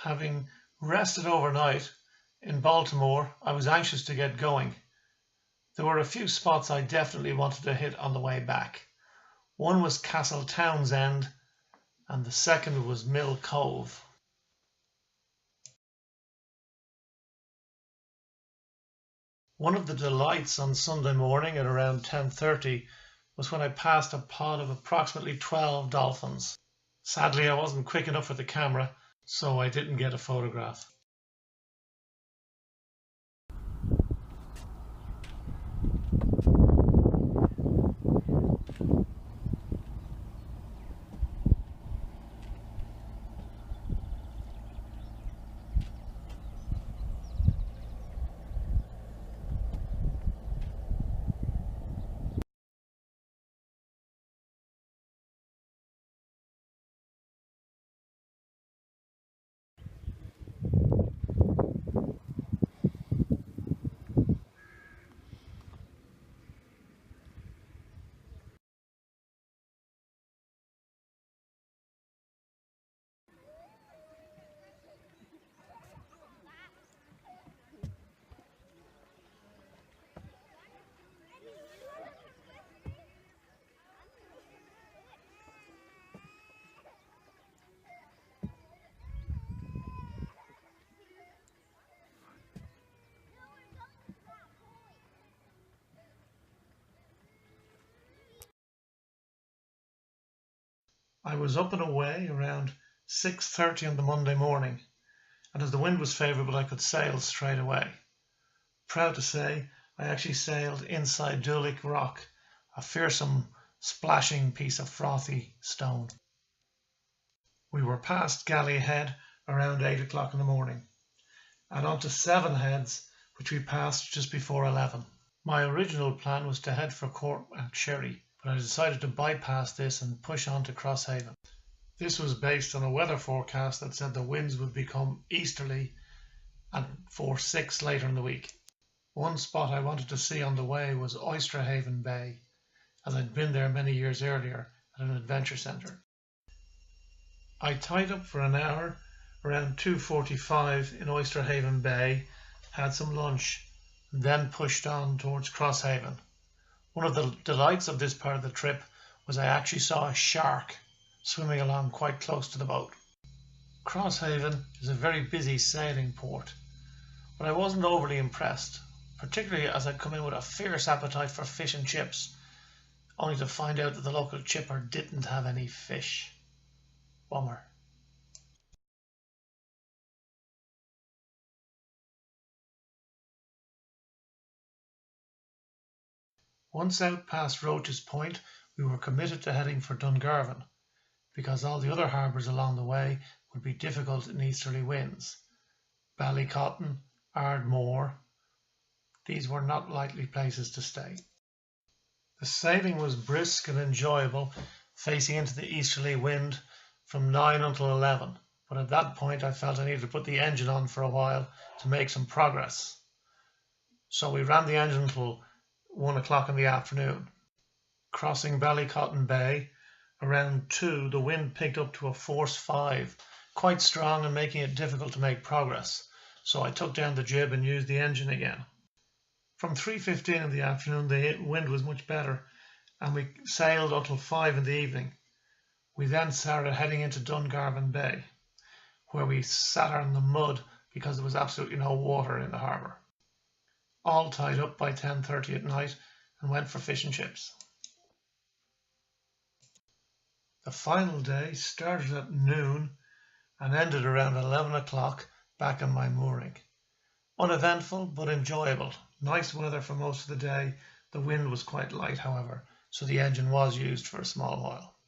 Having rested overnight in Baltimore, I was anxious to get going. There were a few spots I definitely wanted to hit on the way back. One was Castle Townsend and the second was Mill Cove. One of the delights on Sunday morning at around 10:30 was when I passed a pod of approximately 12 dolphins. Sadly, I wasn't quick enough with the camera, so I didn't get a photograph. I was up and away around 6:30 on the Monday morning, and as the wind was favourable I could sail straight away. Proud to say, I actually sailed inside Dulick Rock, a fearsome splashing piece of frothy stone. We were past Galley Head around 8 o'clock in the morning, and on to Seven Heads, which we passed just before 11. My original plan was to head for Cormac Sherry, but I decided to bypass this and push on to Crosshaven. This was based on a weather forecast that said the winds would become easterly and force 6 later in the week. One spot I wanted to see on the way was Oysterhaven Bay, as I'd been there many years earlier at an adventure centre. I tied up for an hour around 2:45 in Oysterhaven Bay, had some lunch, and then pushed on towards Crosshaven. One of the delights of this part of the trip was I actually saw a shark swimming along quite close to the boat. Crosshaven is a very busy sailing port, but I wasn't overly impressed, particularly as I'd come in with a fierce appetite for fish and chips, only to find out that the local chipper didn't have any fish. Bummer. Once out past Roach's Point, we were committed to heading for Dungarvan, because all the other harbours along the way would be difficult in easterly winds. Ballycotton, Ardmore, these were not likely places to stay. The sailing was brisk and enjoyable, facing into the easterly wind from 9 until 11, but at that point I felt I needed to put the engine on for a while to make some progress. So we ran the engine until 1 o'clock in the afternoon. Crossing Ballycotton Bay, around 2 the wind picked up to a force 5, quite strong and making it difficult to make progress, so I took down the jib and used the engine again. From 3:15 in the afternoon the wind was much better and we sailed until 5 in the evening. We then started heading into Dungarvan Bay, where we sat on the mud because there was absolutely no water in the harbour. All tied up by 10:30 at night and went for fish and chips. The final day started at noon and ended around 11 o'clock back on my mooring. Uneventful but enjoyable. Nice weather for most of the day. The wind was quite light, however, so the engine was used for a small while.